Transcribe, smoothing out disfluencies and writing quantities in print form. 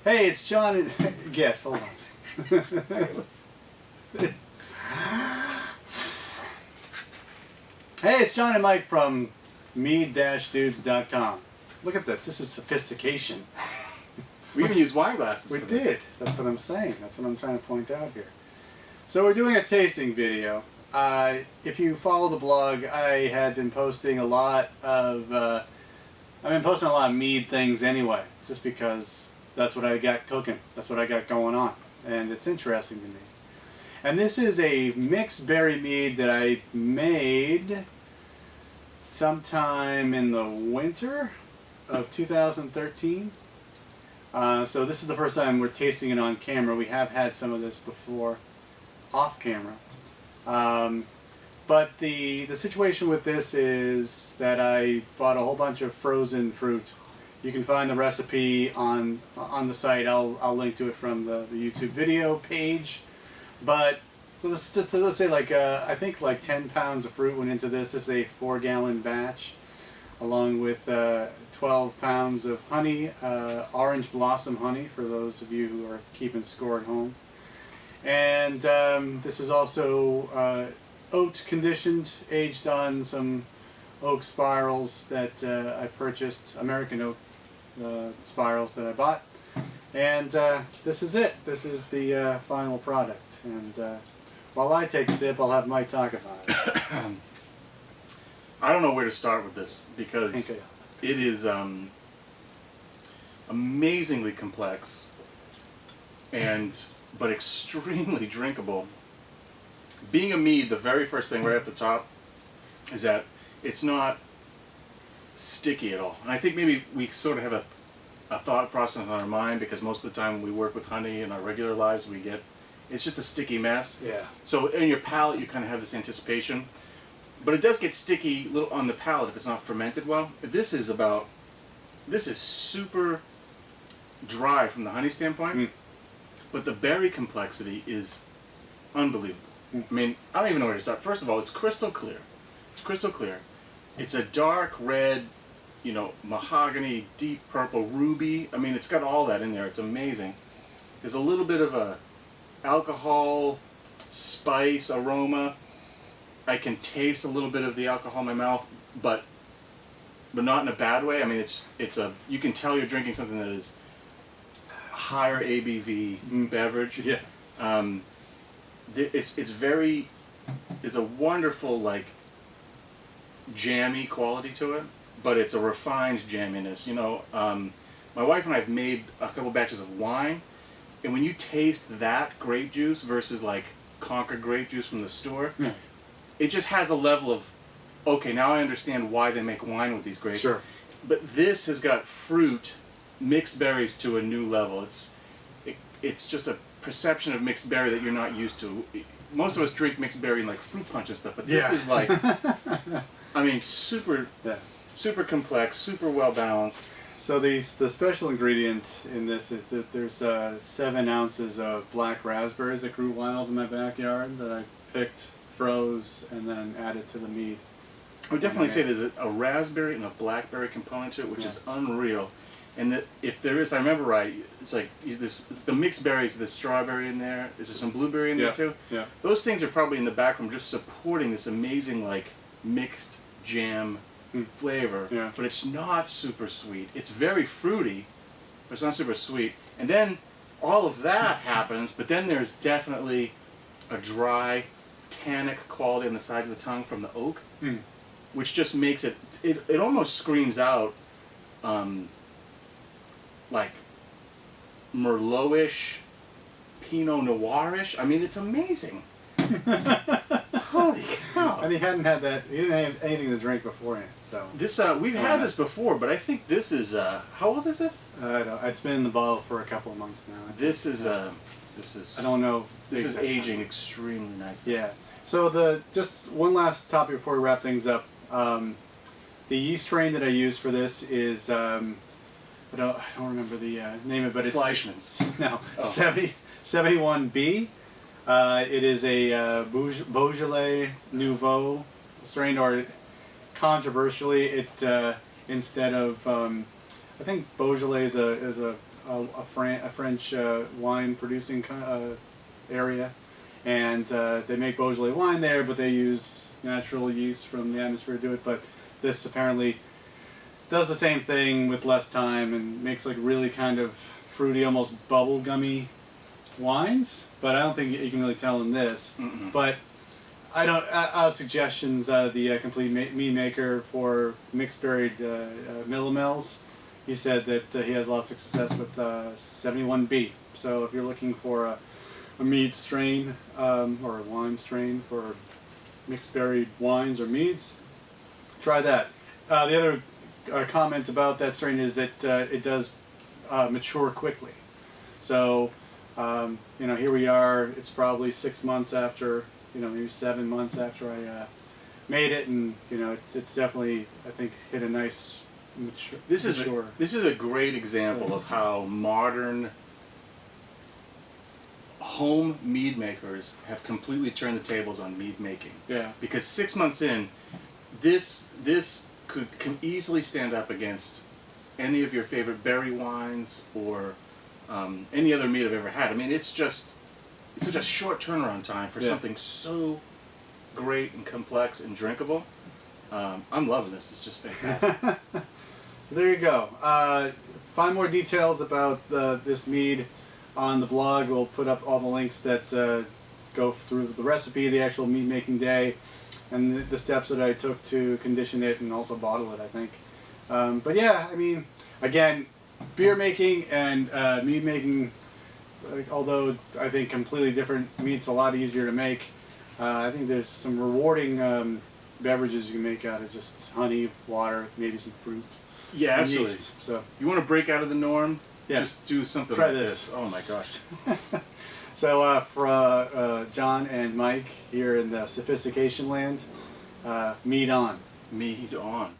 Hey, it's John and... Guess, hold on. Hey, it's John and Mike from Mead-Dudes.com. Look at this. This is sophistication. We even used wine glasses We for did. this. That's what I'm saying. That's what I'm trying to point out here. So we're doing a tasting video. If you follow the blog, I had been posting a lot of... I've been posting a lot of mead things anyway, just because that's what I got cooking. That's what I got going on. And it's interesting to me. And this is a mixed berry mead that I made sometime in the winter of 2013. So this is the first time we're tasting it on camera. We have had some of this before off camera. But the situation with this is that I bought a whole bunch of frozen fruit. You can find the recipe on the site. I'll link to it from the YouTube video page. But let's say like I think like 10 pounds of fruit went into this. This is a 4-gallon batch, along with 12 pounds of honey, orange blossom honey for those of you who are keeping score at home. And this is also oat conditioned, aged on some oak spirals that I purchased, American oak spirals that I bought. And this is it. This is the final product. And while I take a sip, I'll have Mike talk about it. I don't know where to start with this because it is amazingly complex but extremely drinkable. Being a mead, the very first thing right off the top is that it's not sticky at all. And I think maybe we sort of have a thought process in our mind because most of the time when we work with honey in our regular lives, it's just a sticky mess. Yeah. So in your palate, you kind of have this anticipation. But it does get sticky little on the palate if it's not fermented well. This is super dry from the honey standpoint, but the berry complexity is unbelievable. I mean, I don't even know where to start. First of all, it's crystal clear. It's crystal clear. It's a dark red, mahogany, deep purple, ruby. I mean, it's got all that in there. It's amazing. There's a little bit of a alcohol, spice, aroma. I can taste a little bit of the alcohol in my mouth, but not in a bad way. I mean, you can tell you're drinking something that is higher ABV beverage. Yeah. It's a wonderful, like, jammy quality to it, but it's a refined jamminess. My wife and I have made a couple batches of wine, and when you taste that grape juice versus like Concord grape juice from the store, it just has a level of, okay, now I understand why they make wine with these grapes. Sure. But this has got fruit, mixed berries to a new level. It's just a perception of mixed berry that you're not used to. Most of us drink mixed berry and like fruit punch and stuff, but this is like, I mean, super complex, super well balanced. So the special ingredient in this is that there's 7 ounces of black raspberries that grew wild in my backyard that I picked, froze, and then added to the mead. I would definitely say there's a raspberry and a blackberry component to it, which is unreal. And that if I remember right, it's like the mixed berries, the strawberry in there. Is there some blueberry in there too? Yeah. Those things are probably in the background just supporting this amazing like mixed jam flavor. Yeah. But it's not super sweet. It's very fruity, but it's not super sweet. And then all of that happens, but then there's definitely a dry, tannic quality on the sides of the tongue from the oak, which just makes it almost screams out like Merlot-ish, Pinot Noir-ish. I mean, it's amazing. Holy cow! And he didn't have anything to drink beforehand. So this we've had this before, but I think this is how old is this? I don't know. It's been in the bottle for a couple of months now. This is I don't know. This is aging extremely nicely. Yeah. So just one last topic before we wrap things up. The yeast strain that I used for this is I don't remember the name of it, but it's Fleischmann's. No, 71B. It is a Beaujolais Nouveau strain, or controversially, it instead of I think Beaujolais is a a French wine producing area, and they make Beaujolais wine there, but they use natural yeast from the atmosphere to do it. But this apparently does the same thing with less time and makes like really kind of fruity, almost bubblegummy wines. But I don't think you can really tell in this. Mm-mm. But I have suggestions. The complete mead maker for mixed berried millimels. He said that he has a lot of success with 71B. So if you're looking for a mead strain or a wine strain for mixed berried wines or meads, try that. The other comment about that strain is that it does mature quickly. So here we are. It's probably 6 months after, maybe 7 months after I made it, and it's definitely, I think, hit a nice mature. This is a great example of how modern home mead makers have completely turned the tables on mead making. Yeah. Because 6 months in, this can easily stand up against any of your favorite berry wines or any other mead I've ever had. I mean, it's such a short turnaround time for something so great and complex and drinkable. I'm loving this. It's just fantastic. So there you go. Find more details about this mead on the blog. We'll put up all the links that go through the recipe, the actual mead making day, and the steps that I took to condition it and also bottle it, I think. But yeah, I mean, again, beer making and mead making, although I think completely different, mead's a lot easier to make. I think there's some rewarding beverages you can make out of just honey, water, maybe some fruit. Yeah, absolutely. Yeast, so you want to break out of the norm? Yeah. Just do something Try like this. Oh my gosh. So for John and Mike here in the sophistication land, mead on. Mead on.